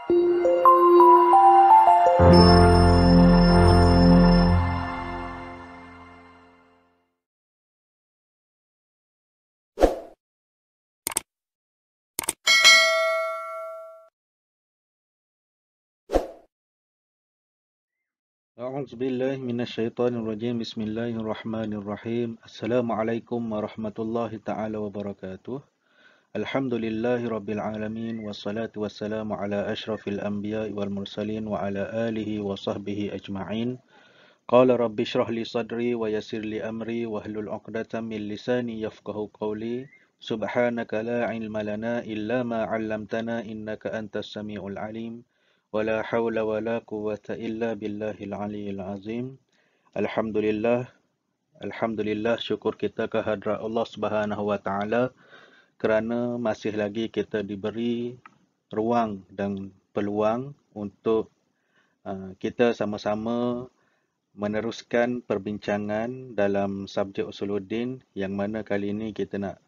أعوذ بالله من الشيطان الرجيم بسم الله الرحمن الرحيم السلام عليكم ورحمة الله تعالى وبركاته الحمد لله رب العالمين والصلاة والسلام على أشرف الأنبياء والمرسلين وعلى آله وصحبه أجمعين قال رب اشرح لي صدري ويسر لي أمري واحلل عقدة من لساني يفقه قولي سبحانك لا علم لنا إلا ما علمتنا إنك أنت السميع العليم ولا حول ولا قوة إلا بالله العلي العظيم Alhamdulillah, Alhamdulillah syukur kita kehadrat Allah Subhanahu Wa Taala kerana masih lagi kita diberi ruang dan peluang untuk kita sama-sama meneruskan perbincangan dalam subjek Usuluddin yang mana kali ini kita nak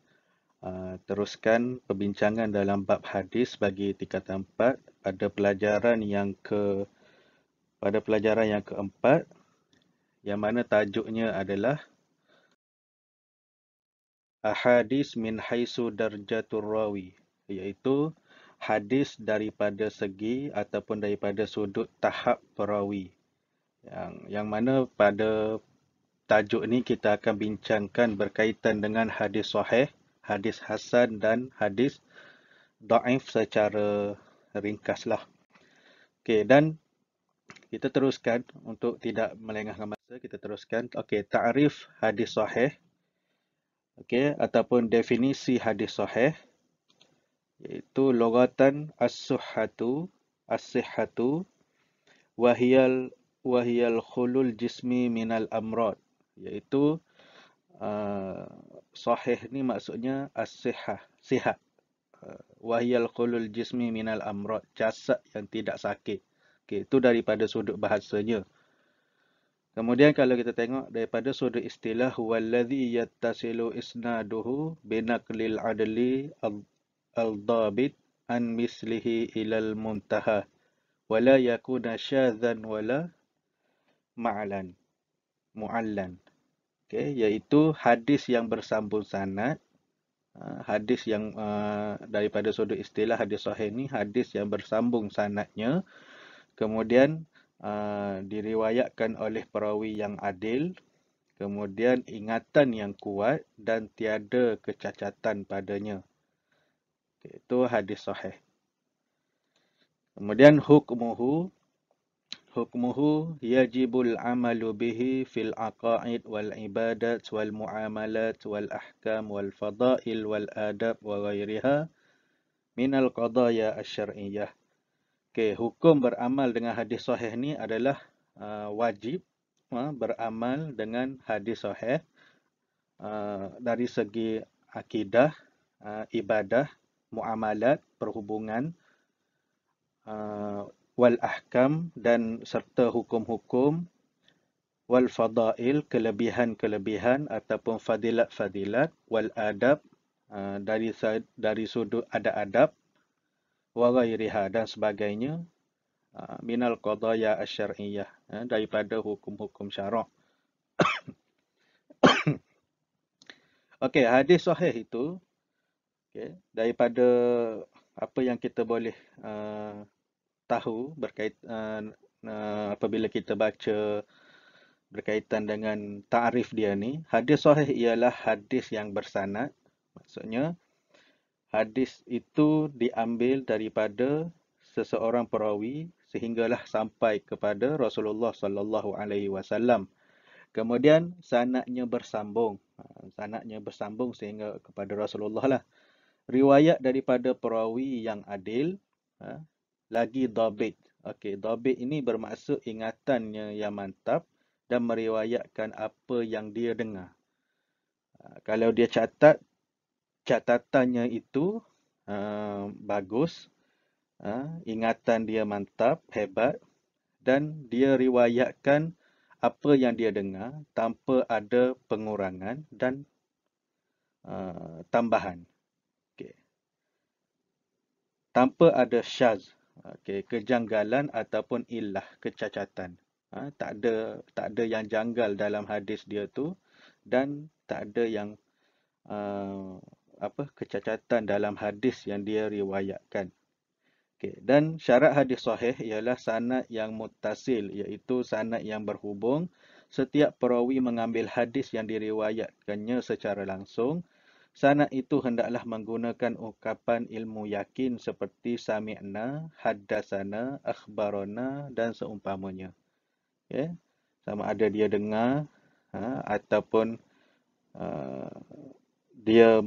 teruskan perbincangan dalam bab hadis bagi tingkatan 4 pada pelajaran yang keempat yang mana tajuknya adalah Ahadis min haisu darjatur rawi, iaitu hadis daripada segi ataupun daripada sudut tahap perawi. Yang mana pada tajuk ni kita akan bincangkan berkaitan dengan hadis sahih, hadis hasan dan hadis dhaif secara ringkaslah. Okey, dan kita teruskan untuk tidak melengahkan masa, kita teruskan. Okey, ta'rif hadis sahih. Okey, ataupun definisi hadis sahih iaitu lughatan as-sihhatu wahiyal khulul jismi minal amrad, iaitu sahih ni maksudnya as-sihhah, sihat. Wahiyal khulul jismi minal amrad, jasad yang tidak sakit. Okey, itu daripada sudut bahasanya. Kemudian kalau kita tengok daripada sudut istilah, huwallazi yattasilu isnaduhu binaqlil adli al-dhabit an mislihi ilal muntaha wala yakuna syadzan wala mu'allan. Okey, iaitu hadis yang bersambung sanad. Hadis yang daripada sudut istilah hadis sahih ni hadis yang bersambung sanadnya, kemudian diriwayatkan oleh perawi yang adil, kemudian ingatan yang kuat dan tiada kecacatan padanya. Okay, itu hadis sahih. Kemudian hukmuhu yajibul amalu bihi fil aqaid wal ibadat wal muamalat wal ahkam wal fadail wal adab wa ghairiha minal qadaya asy-syar'iyyah. Okey, hukum beramal dengan hadis sahih ni adalah wajib beramal dengan hadis sahih dari segi akidah, ibadah, muamalat, perhubungan, wal ahkam dan serta hukum-hukum, wal fadail, kelebihan-kelebihan ataupun fadilat-fadilat, wal adab, dari sudut adab-adab, wa ghairiha dan sebagainya, minal qadaya asy-syar'iyyah, daripada hukum-hukum syarak. Okey, hadis sahih itu daripada apa yang kita boleh tahu berkaitan apabila kita baca berkaitan dengan ta'rif dia ni, hadis sahih ialah hadis yang bersanad. Maksudnya hadis itu diambil daripada seseorang perawi sehinggalah sampai kepada Rasulullah sallallahu alaihi wasallam. Kemudian sanadnya bersambung. Sanadnya bersambung sehingga kepada Rasulullah lah. Riwayat daripada perawi yang adil, lagi dhabit. Okey, dhabit ini bermaksud ingatannya yang mantap dan meriwayatkan apa yang dia dengar. Kalau dia catatannya itu bagus, ingatan dia mantap, hebat, dan dia riwayatkan apa yang dia dengar tanpa ada pengurangan dan tambahan. Okay. Tanpa ada syaz. Okey, kejanggalan ataupun illah, kecacatan. Tak ada yang janggal dalam hadis dia tu dan tak ada yang uh, kecacatan dalam hadis yang dia riwayatkan. Okey, dan syarat hadis sahih ialah sanad yang muttasil, iaitu sanad yang berhubung. Setiap perawi mengambil hadis yang diriwayatkannya secara langsung. Sanad itu hendaklah menggunakan ungkapan ilmu yakin seperti sami'na, haddatsana, akhbarana dan seumpamanya. Ya, sama ada dia dengar ataupun uh, dia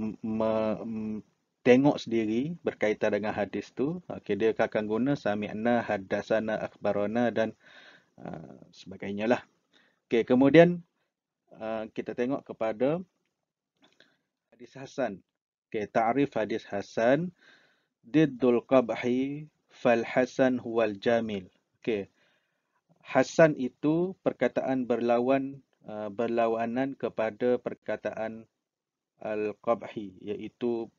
tengok sendiri berkaitan dengan hadis tu. Okey, dia akan guna sami'na, haddatsana, akhbarana dan sebagainya lah. Okey, kemudian kita tengok kepada hadis hasan. Okey, ta'rif hadis hasan, diddul qabhi fal hasan huwal jamil. Okey, hasan itu perkataan berlawanan kepada perkataan al-qabhi, iaitu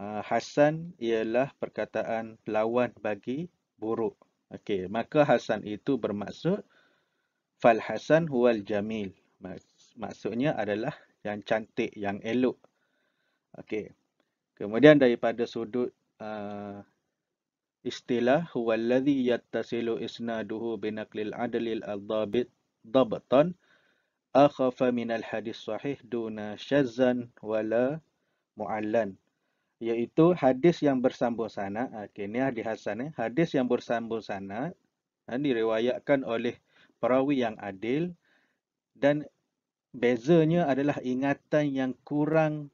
hasan ialah perkataan lawan bagi buruk. Okey, maka hasan itu bermaksud fal hasan huwal jamil. Maksudnya adalah yang cantik, yang elok. Okey. Kemudian daripada sudut istilah huwa alladhi yattasilu isnaduhu binaqlil adlil al-dhabit dhabtan akhafa min al-hadis sahih duna syazzan wala mu'allan, iaitu hadis yang bersambung sanad. Okey, ni hadis hasan. Hadis yang bersambung sanad diriwayatkan oleh perawi yang adil dan bezanya adalah ingatan yang kurang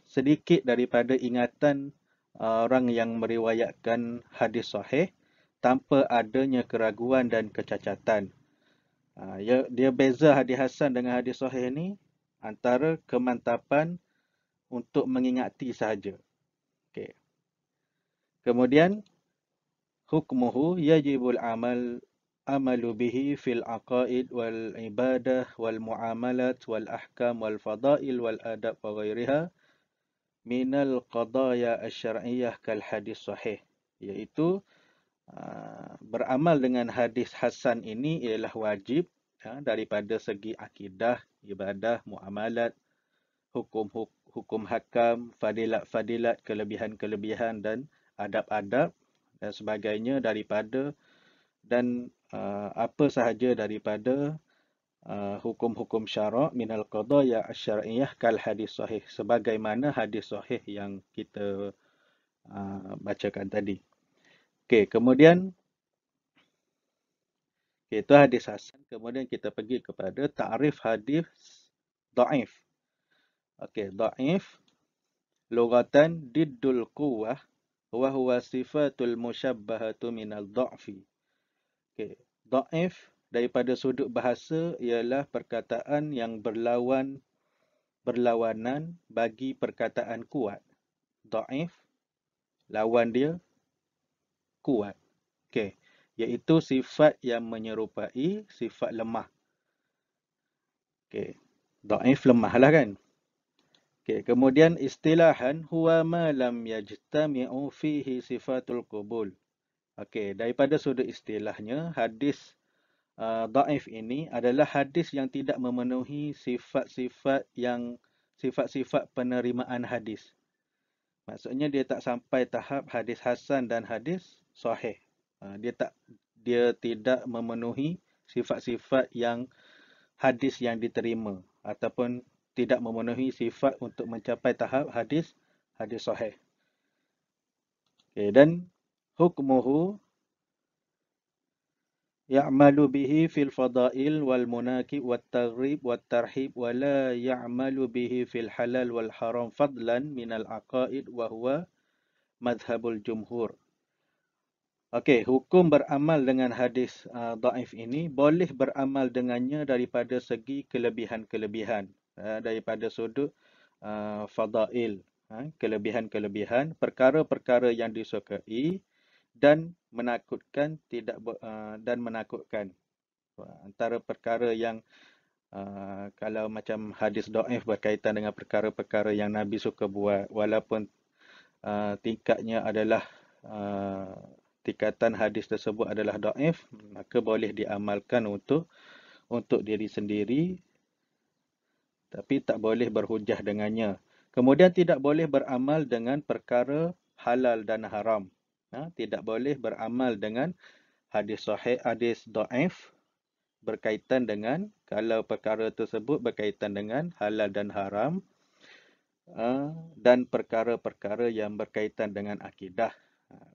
sedikit daripada ingatan orang yang meriwayatkan hadis sahih tanpa adanya keraguan dan kecacatan. Dia beza hadis hasan dengan hadis sahih ni antara kemantapan untuk mengingati sahaja. Okey. Kemudian hukmuhu yajibul amalu bihi fil aqaid wal ibadah wal muamalat wal ahkam wal fadail wal adab wa ghairiha minal qadaya asy-syar'iyyah kal hadis sahih, iaitu beramal dengan hadis hasan ini ialah wajib daripada segi akidah, ibadah, muamalat, hukum hakam, fadilat-fadilat, kelebihan-kelebihan dan adab-adab dan sebagainya daripada dan apa sahaja daripada hukum-hukum syarak minal qadaya asy-syar'iyyah kal hadis sahih, sebagaimana hadis sahih yang kita bacakan tadi. Okey, kemudian itu hadis hasan. Kemudian kita pergi kepada ta'rif hadis dhaif. Okey, dhaif lughatan diddul quwwah wa huwa sifatul musyabbahatu minal dha'fi. Okey, dhaif daripada sudut bahasa ialah perkataan yang berlawanan bagi perkataan kuat. Dhaif lawan dia kuat. Okey, iaitu sifat yang menyerupai sifat lemah. Okey, dhaif lemah lah kan. Okey, kemudian istilahan huwa ma lam yajtami'u fihi sifatul qubul. Okey, daripada sudut istilahnya, hadis dhaif ini adalah hadis yang tidak memenuhi sifat-sifat penerimaan hadis. Maksudnya dia tak sampai tahap hadis hasan dan hadis sahih. Dia tidak memenuhi sifat-sifat yang hadis yang diterima ataupun tidak memenuhi sifat untuk mencapai tahap hadis sahih. Okay, dan hukmuhu ya'malu bihi fil fadail wal munakib wat targhib wat tarhib wa la ya'malu bihi fil halal wal haram fadlan minal aqaid wa huwa madhhabul jumhur. Okey, hukum beramal dengan hadis dhaif ini boleh beramal dengannya daripada segi kelebihan-kelebihan, daripada sudut fadail, kelebihan-kelebihan, perkara-perkara yang disukai dan menakutkan dan menakutkan. Antara perkara yang kalau macam hadis dhaif berkaitan dengan perkara-perkara yang Nabi suka buat, walaupun tingkatnya adalah tingkatan hadis tersebut adalah dhaif, maka boleh diamalkan untuk diri sendiri, tapi tak boleh berhujah dengannya. Kemudian tidak boleh beramal dengan perkara halal dan haram. Tidak boleh beramal dengan hadis sahih, hadis dhaif berkaitan dengan, kalau perkara tersebut berkaitan dengan halal dan haram, dan perkara-perkara yang berkaitan dengan akidah.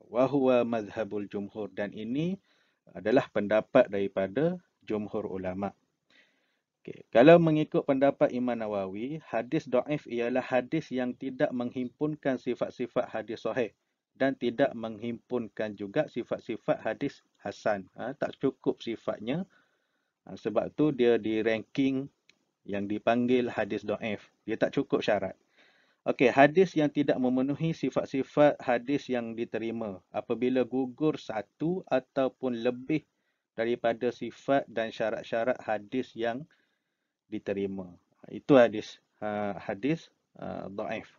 Wa huwa mazhabul jumhur, dan ini adalah pendapat daripada jumhur ulama. Okay. Kalau mengikut pendapat Imam Nawawi, hadis dhaif ialah hadis yang tidak menghimpunkan sifat-sifat hadis sahih dan tidak menghimpunkan juga sifat-sifat hadis hasan. Tak cukup sifatnya, sebab tu dia di ranking yang dipanggil hadis dhaif. Dia tak cukup syarat. Okey, hadis yang tidak memenuhi sifat-sifat hadis yang diterima apabila gugur satu ataupun lebih daripada sifat dan syarat-syarat hadis yang diterima. Itu hadis dhaif.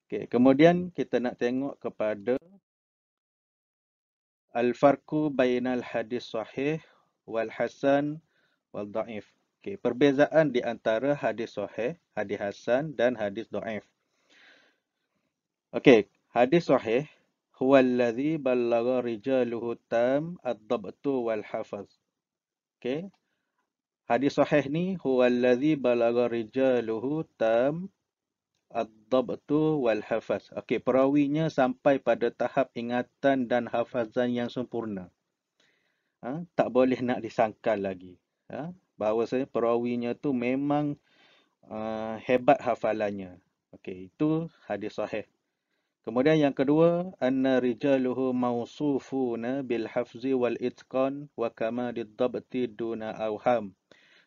Okey, kemudian kita nak tengok kepada al-farqu bainal hadis sahih wal hasan wal dhaif. Okey, perbezaan di antara hadis sahih, hadis hasan dan hadis dhaif. Okey, hadis sahih huwa alladhi ballagha rijaluhu tam ad-dabtu wal hafaz. Okey. Hadis sahih ni huwa alladhi ballagha rijaluhu tam ad-dabtu wal hafaz. Okey, perawinya sampai pada tahap ingatan dan hafazan yang sempurna. Tak boleh nak disangkal lagi. Bahawasanya perawinya tu memang hebat hafalannya. Okey, itu hadis sahih. Kemudian yang kedua, anna rijaluhu mausufuna bil hafzi wal itqan wa kamalid dabti duna awham.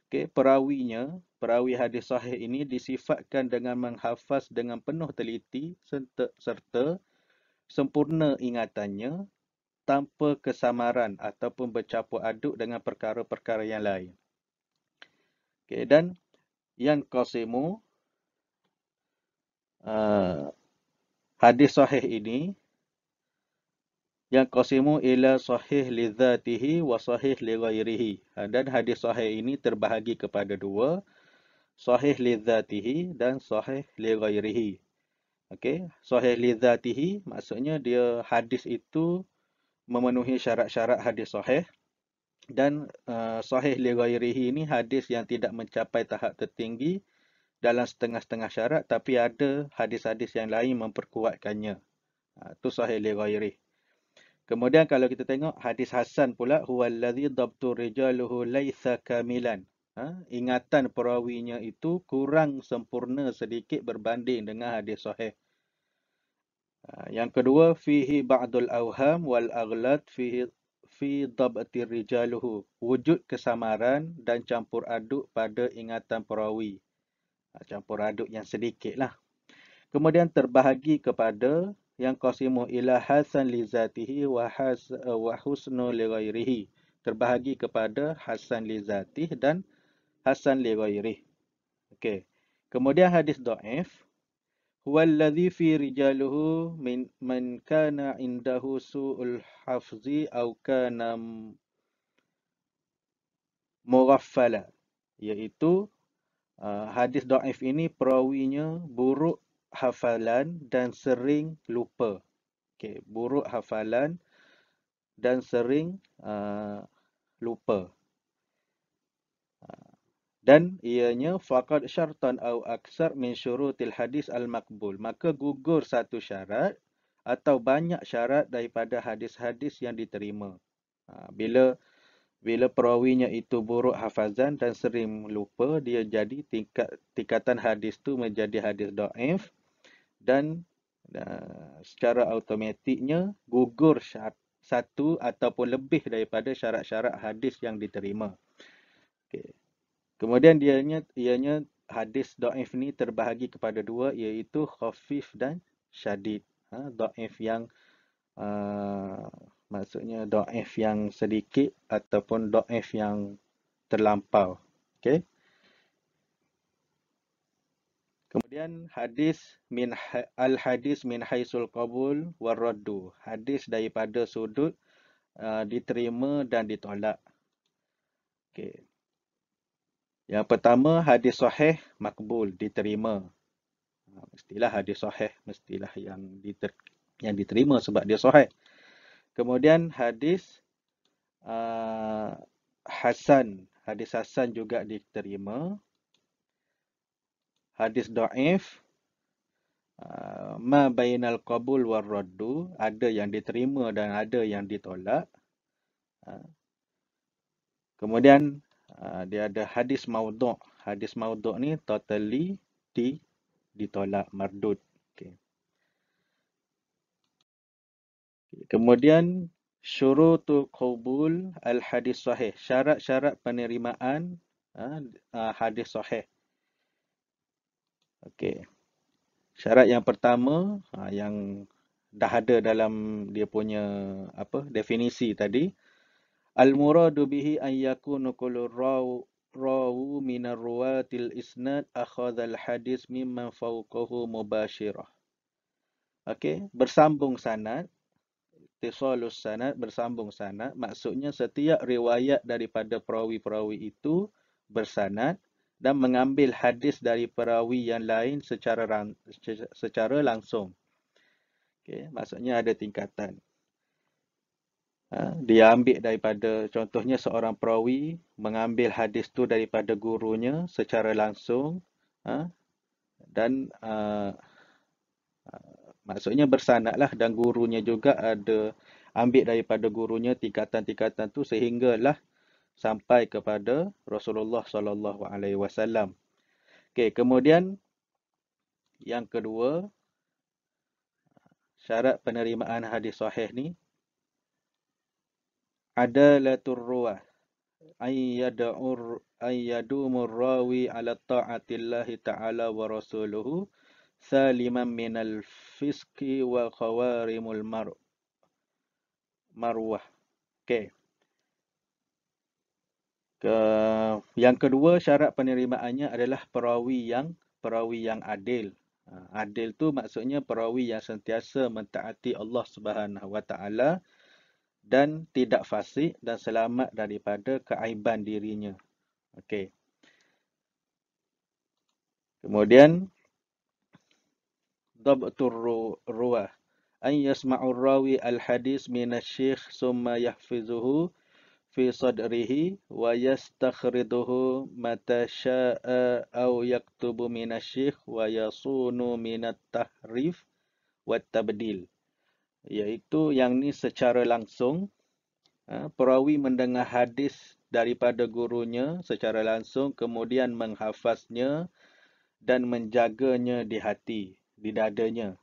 Okey, perawi hadis sahih ini disifatkan dengan menghafaz dengan penuh teliti serta sempurna ingatannya tanpa kesamaran ataupun bercampur aduk dengan perkara-perkara yang lain. Okey, dan yang qasimu hadis sahih ini yang qasimu ila sahih li dzatihi wa sahih li ghairihi. Dan hadis sahih ini terbahagi kepada dua, sahih li dzatihi dan sahih li ghairihi. Okey, sahih li dzatihi maksudnya dia hadis itu memenuhi syarat-syarat hadis sahih, dan sahih li ghairihi ini hadis yang tidak mencapai tahap tertinggi dalam setengah-setengah syarat, tapi ada hadis-hadis yang lain memperkuatkannya. Itu sahih li ghairihi. Kemudian kalau kita tengok hadis hasan pula, huwallazi dabtu rijaluhu laitsa kamilan. Ingatan perawinya itu kurang sempurna sedikit berbanding dengan hadis sahih. Yang kedua, fihi ba'dul awham wal aghlad fi dabti rijaluhu. Wujud kesamaran dan campur aduk pada ingatan perawi. Campur aduk yang sedikit lah. Kemudian terbahagi kepada yang qasimu ila hasan li zatihi wa husnu li ghairihi. Terbahagi kepada hasan li zatih dan hasan li ghairihi. Okey. Kemudian hadis dhaif, huwa alladhi fi rijaluhu man kana indahu su'ul hafzi aw kana mughaffala, iaitu hadis dhaif ini perawinya buruk hafalan dan sering lupa. Okey, buruk hafalan dan sering lupa. Dan ianya faqad syartan au aksar min syurutil hadis al-maqbul. Maka gugur satu syarat atau banyak syarat daripada hadis-hadis yang diterima. Bila perawinya itu buruk hafazan dan sering lupa, dia jadi tingkatan hadis tu menjadi hadis dhaif, dan secara automatiknya gugur satu ataupun lebih daripada syarat-syarat hadis yang diterima. Okay. Kemudian ianya hadis dhaif ni terbahagi kepada dua, iaitu khafif dan syadid. Dhaif yang maksudnya dhaif yang sedikit ataupun dhaif yang terlampau. Okey. Kemudian Kemudian al-hadis min haisul qabul warraddu. Hadis daripada sudut diterima dan ditolak. Okey. Yang pertama, hadis sahih makbul, diterima. Mestilah hadis sahih, mestilah yang diterima sebab dia sahih. Kemudian hadis hasan. Hadis hasan juga diterima. Hadis dhaif, ma bainal qabul war raddu, ada yang diterima dan ada yang ditolak. Kemudian dia ada hadis maudhu'. Hadis maudhu' ni totally ditolak, mardud. Okay. Kemudian syurutul qabul al hadis sahih. Syarat-syarat penerimaan hadis sahih. Okey. Syarat yang pertama yang dah ada dalam dia punya definisi tadi, al-muradu bihi an yakunu kullu rawu min ar-ruwatil isnad akhadha al-hadis mimman fawqahu mubashirah. Okey, bersambung sanad, ittisalus sanad, bersambung sanad, maksudnya setiap riwayat daripada perawi-perawi itu bersanad dan mengambil hadis dari perawi yang lain secara langsung. Okay, maksudnya ada tingkatan. Dia ambil daripada, contohnya seorang perawi mengambil hadis tu daripada gurunya secara langsung, dan maksudnya bersanadlah, dan gurunya juga ada ambil daripada gurunya tingkatan-tingkatan tu sehinggalah sampai kepada Rasulullah sallallahu alaihi wasallam. Okey, kemudian yang kedua, syarat penerimaan hadis sahih ni adalatur ruwah, ayyadumur rawi ala ta'atillahi ta'ala wa rasuluhu saliman minal fiski wa khawarimul marwah. Okey. Yang kedua, syarat penerimaannya adalah perawi yang adil. Adil tu maksudnya perawi yang sentiasa mentaati Allah Subhanahu Wa Taala dan tidak fasik dan selamat daripada keaiban dirinya. Okey. Kemudian dhabtur ruwah, an yasma'ur rawi al-hadis min asy-syekh summa yahfizuhu fi sadrihi wa yastakhriduhu mata syaa aw yaktubu min asy-syekh wa yasunu min at-tahrif wa tabdil. Iaitu yang ni secara langsung, perawi mendengar hadis daripada gurunya secara langsung, kemudian menghafaznya dan menjaganya di hati, di dadanya,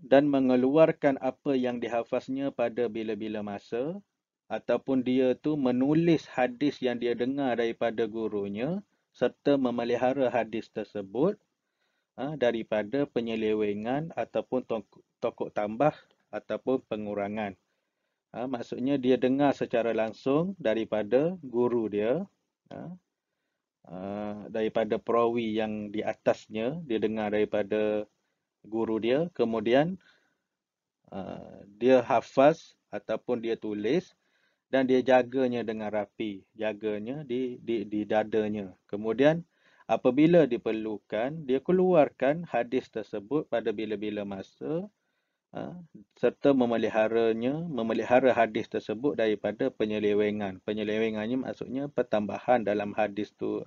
dan mengeluarkan apa yang dihafaznya pada bila-bila masa, ataupun dia tu menulis hadis yang dia dengar daripada gurunya serta memelihara hadis tersebut daripada penyelewengan ataupun tokok tambah ataupun pengurangan. Maksudnya dia dengar secara langsung daripada guru dia, daripada perawi yang di atasnya, dia dengar daripada guru dia, kemudian dia hafaz ataupun dia tulis dan dia jaganya dengan rapi, jaganya di dadanya. Kemudian apabila diperlukan, dia keluarkan hadis tersebut pada bila-bila masa, serta memelihara hadis tersebut daripada penyelewengan. Penyelewengannya maksudnya pertambahan dalam hadis tu.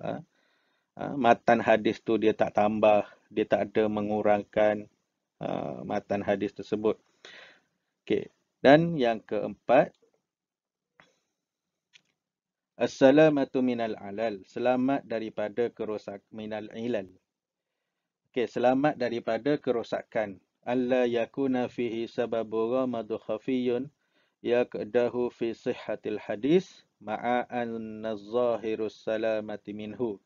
Matan hadis tu dia tak tambah, dia tak ada mengurangkan matan hadis tersebut. Okey. Dan yang keempat, as-salamatu minal alal, selamat daripada kerosakan, minal ilal. Okey, selamat daripada kerosakan. Alla yakuna fihi sababu ghamadu khafiyun yaqdahu fi sihhatil hadis ma'a anna az-zahirus salamati minhu.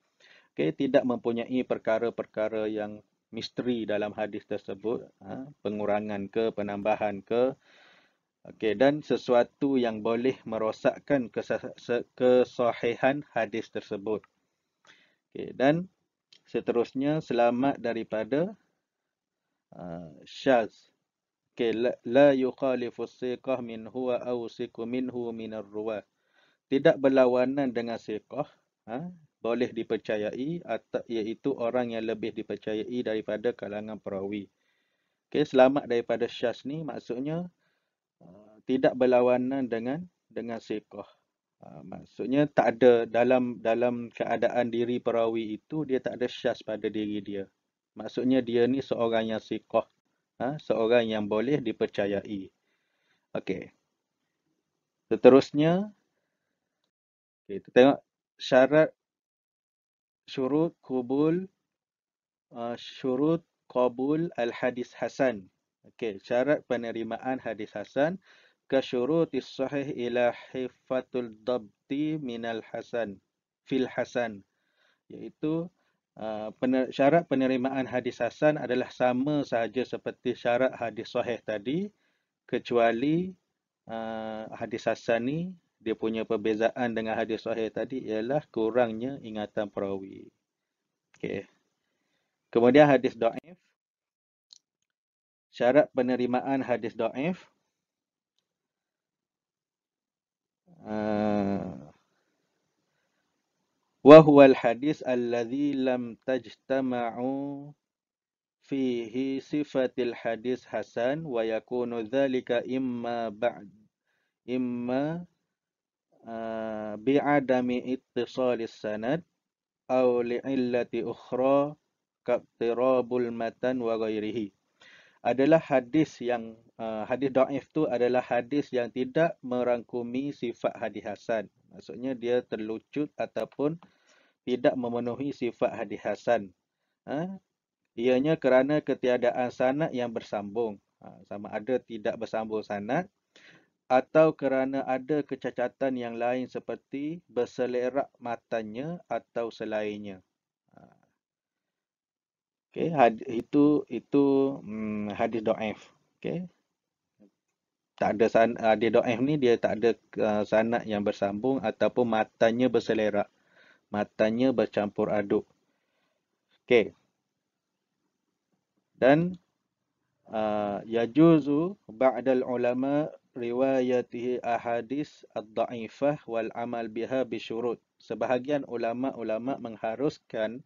Okey, tidak mempunyai perkara-perkara yang misteri dalam hadis tersebut, pengurangan ke, penambahan ke. Okey, dan sesuatu yang boleh merosakkan kesahihan hadis tersebut. Okey, dan Seterusnya selamat daripada syaz. Okey, la yukhalifu siqah min huwa awsiku minhu minar ruwah. Tidak berlawanan dengan siqah, boleh dipercayai, atau iaitu orang yang lebih dipercayai daripada kalangan perawi. Okey, selamat daripada syaz ni maksudnya tidak berlawanan dengan siqah. Maksudnya tak ada dalam keadaan diri perawi itu dia tak ada syaz pada diri dia. Maksudnya dia ni seorang yang siqah, seorang yang boleh dipercayai. Okey. Seterusnya kita tengok syarat syurut qabul al-hadis hasan. Okey, syarat penerimaan hadis hasan ka syurutis sahih ila hifatul dabti minal hasan fil hasan, iaitu syarat penerimaan hadis hasan adalah sama sahaja seperti syarat hadis sahih tadi, kecuali hadis hasan ni dia punya perbezaan dengan hadis sahih tadi ialah kurangnya ingatan perawi. Okey. Kemudian hadis dhaif. Syarat penerimaan hadis dhaif wa huwa al-hadis alladhi lam tajtama'u fihi sifatil hadis hasan wa yakunu dhalika imma bi'adami ittisalis sanad aw li'illati ukhra kaqtirabul matan wa ghairihi. Adalah hadis yang hadis dhaif tu adalah hadis yang tidak merangkumi sifat hadis hasan. Maksudnya dia terlucut ataupun tidak memenuhi sifat hadis hasan. Ianya kerana ketiadaan sanad yang bersambung. Sama ada tidak bersambung sanad atau kerana ada kecacatan yang lain seperti berselerak matanya atau selainnya. Okey, itu hadis dhaif. Okey. Tak ada hadis dhaif ni dia tak ada sanad yang bersambung ataupun matanya berselerak. Matanya bercampur aduk. Okey. Dan yajuzu ba'dal ulama riwayatihi ahadis ad-dha'ifah wal amal biha bisyurut. Sebahagian ulama-ulama mengharuskan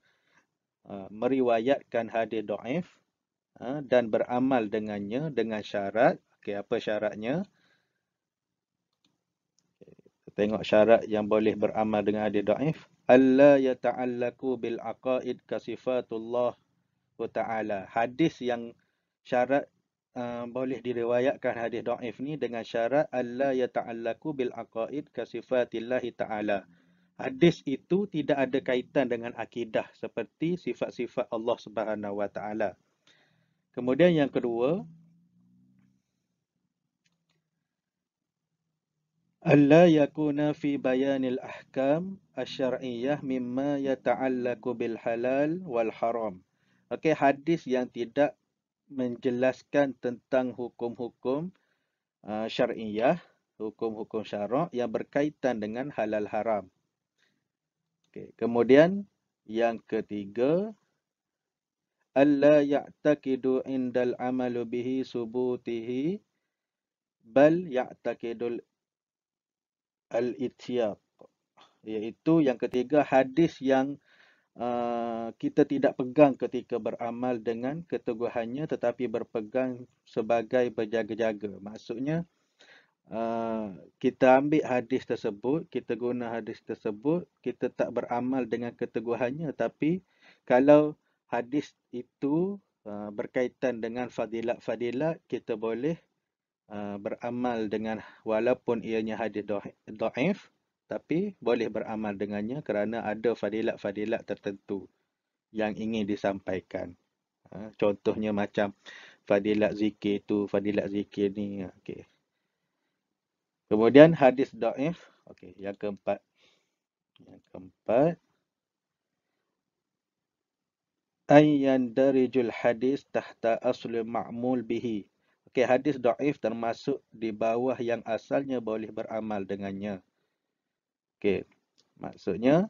meriwayatkan hadis dhaif dan beramal dengannya dengan syarat. Okey, apa syaratnya? Tengok syarat yang boleh beramal dengan hadis dhaif. Alla yata'allaku bil aqaid ka sifatullah wa ta'ala. Hadis yang syarat boleh diriwayatkan hadis dhaif ni dengan syarat alla yata'allaku bil aqaid ka sifatillah ta'ala. Hadis itu tidak ada kaitan dengan akidah seperti sifat-sifat Allah Subhanahu wa taala. Kemudian yang kedua, alla yakuna fi bayanil ahkam asy-syar'iyyah mimma yata'allaqu bil halal wal haram. Okey, hadis yang tidak menjelaskan tentang hukum-hukum syar'iyyah, hukum-hukum syarak yang berkaitan dengan halal haram. Okay. Kemudian yang ketiga, alla ya'taqidu indal amalu bihi subutihi bal ya'taqidul al-ityaq. Iaitu yang ketiga, hadis yang kita tidak pegang ketika beramal dengan keteguhannya tetapi berpegang sebagai berjaga-jaga. Maksudnya kita ambil hadis tersebut, kita guna hadis tersebut, kita tak beramal dengan keteguhannya, tapi kalau hadis itu berkaitan dengan fadilat-fadilat, kita boleh beramal dengan, walaupun ianya hadis dhaif, tapi boleh beramal dengannya kerana ada fadilat-fadilat tertentu yang ingin disampaikan. Contohnya macam fadilat zikir tu, fadilat zikir ni. Okey. Kemudian hadis dhaif. Okey, yang keempat. Yang keempat, ayyan darijul hadis tahta asli ma'mul bihi. Okey, hadis dhaif termasuk di bawah yang asalnya boleh beramal dengannya. Okey. Maksudnya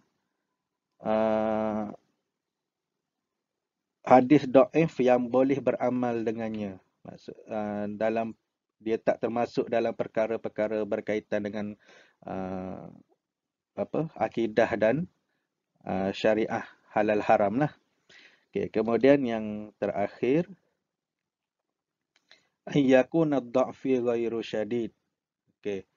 hadis dhaif yang boleh beramal dengannya. Maksud dalam dia tak termasuk dalam perkara-perkara berkaitan dengan uh, akidah dan syariah halal haram lah. Okay, kemudian yang terakhir, yakuna ad-dha'fi ghairu syadid. Okay.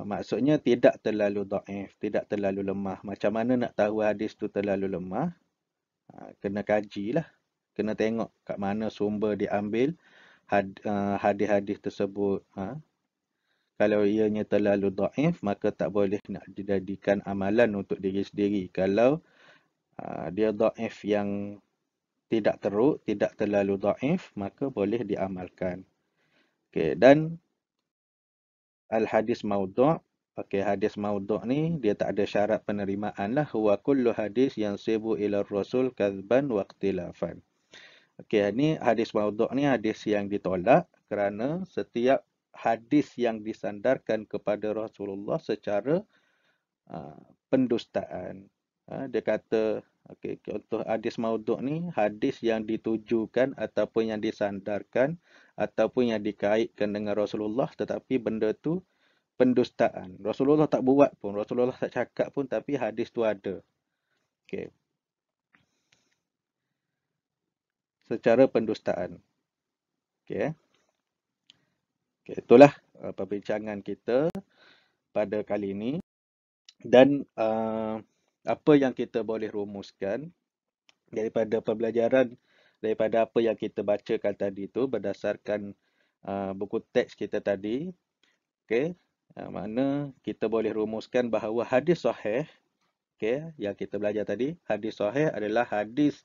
Maksudnya tidak terlalu dhaif, tidak terlalu lemah. Macam mana nak tahu hadis tu terlalu lemah? Kena kaji lah. Kena tengok kat mana sumber diambil hadis-hadis tersebut. Kalau ianya terlalu dhaif, maka tak boleh nak dijadikan amalan untuk diri sendiri. Kalau dia dhaif yang tidak teruk, tidak terlalu dhaif, maka boleh diamalkan. Okay, dan al-hadis maudhu'. Okey, hadis maudhu' ni dia tak ada syarat penerimaan lah. Huwa kullu hadis yang sibu ila rasul kadzban wa ikhtilafan. Okey, ni hadis maudhu' ni hadis yang ditolak kerana setiap hadis yang disandarkan kepada Rasulullah secara pendustaan. Dia kata, okey, contoh hadis maudhu' ni hadis yang ditujukan ataupun yang disandarkan ataupun yang dikaitkan dengan Rasulullah tetapi benda tu pendustaan. Rasulullah tak buat pun, Rasulullah tak cakap pun, tapi hadis tu ada. Okey. Secara pendustaan. Okey. Okey, itulah perbincangan kita pada kali ini. Dan apa yang kita boleh rumuskan daripada pembelajaran, daripada apa yang kita bacakan tadi tu berdasarkan buku teks kita tadi. Okey. Mana kita boleh rumuskan bahawa hadis sahih, okey, yang kita belajar tadi, hadis sahih adalah hadis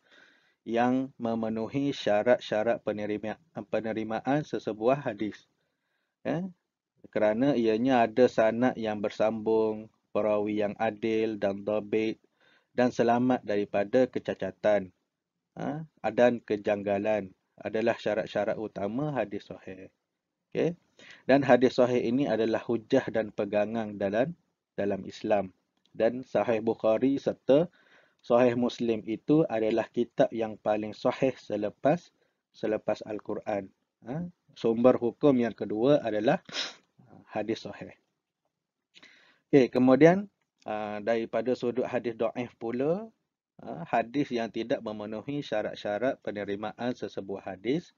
yang memenuhi syarat-syarat penerimaan sesebuah hadis. Kerana ianya ada sanad yang bersambung, perawi yang adil dan dhabit dan selamat daripada kecacatan dan kejanggalan adalah syarat-syarat utama hadis sahih. Okay? Dan hadis sahih ini adalah hujah dan pegangan dalam Islam. Dan Sahih Bukhari serta Sahih Muslim itu adalah kitab yang paling sahih selepas Al-Quran. Sumber hukum yang kedua adalah hadis sahih. Okay, kemudian daripada sudut hadis dhaif pula, hadis yang tidak memenuhi syarat-syarat penerimaan sesebuah hadis.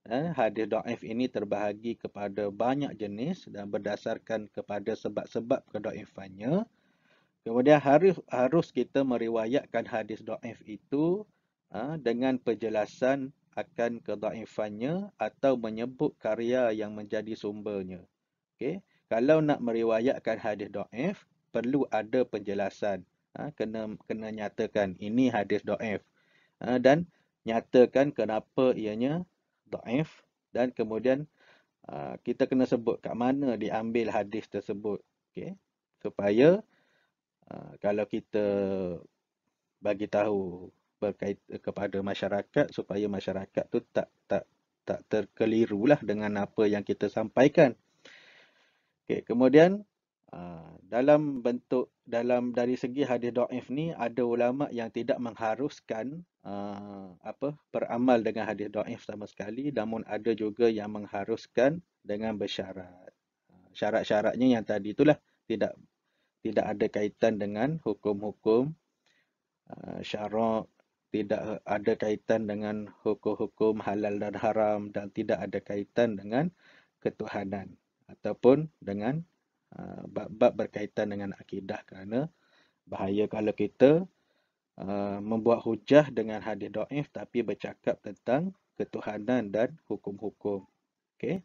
Hadis dhaif ini terbahagi kepada banyak jenis dan berdasarkan kepada sebab-sebab kedhaifannya. Kemudian harus kita meriwayatkan hadis dhaif itu dengan penjelasan akan kedhaifannya atau menyebut karya yang menjadi sumbernya. Okey, kalau nak meriwayatkan hadis dhaif, perlu ada penjelasan. Kena nyatakan ini hadis dhaif. Dan nyatakan kenapa ianya dhaif, dan kemudian kita kena sebut kat mana diambil hadis tersebut. Okey, supaya kalau kita bagi tahu berkait kepada masyarakat, supaya masyarakat tu tak terkelirulah dengan apa yang kita sampaikan. Okey, kemudian dari segi hadis dhaif ni ada ulama yang tidak mengharuskan beramal dengan hadis dhaif sama sekali, namun ada juga yang mengharuskan dengan bersyarat. Syarat-syaratnya yang tadi itulah tidak ada kaitan dengan hukum-hukum syarak, tidak ada kaitan dengan hukum-hukum halal dan haram, dan tidak ada kaitan dengan ketuhanan ataupun dengan bab-bab berkaitan dengan akidah, kerana bahaya kalau kita membuat hujah dengan hadis dhaif tapi bercakap tentang ketuhanan dan hukum-hukum. Okey.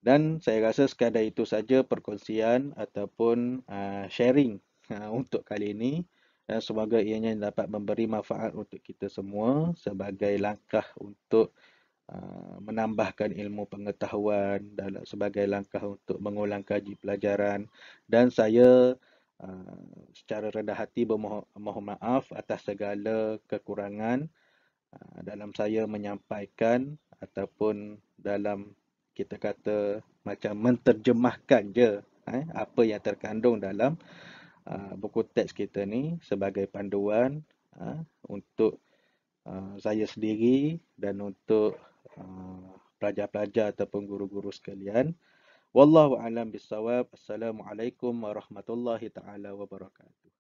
Dan saya rasa sekadar itu saja perkongsian ataupun sharing untuk kali ini, dan semoga ianya dapat memberi manfaat untuk kita semua sebagai langkah untuk menambahkan ilmu pengetahuan dan sebagai langkah untuk mengulang kaji pelajaran. Dan saya secara rendah hati mohon maaf atas segala kekurangan dalam saya menyampaikan ataupun dalam kita kata macam menterjemahkan je apa yang terkandung dalam buku teks kita ni sebagai panduan untuk saya sendiri dan untuk pelajar-pelajar ataupun guru-guru sekalian. Wallahu a'lam bissawab. Assalamualaikum warahmatullahi taala wabarakatuh.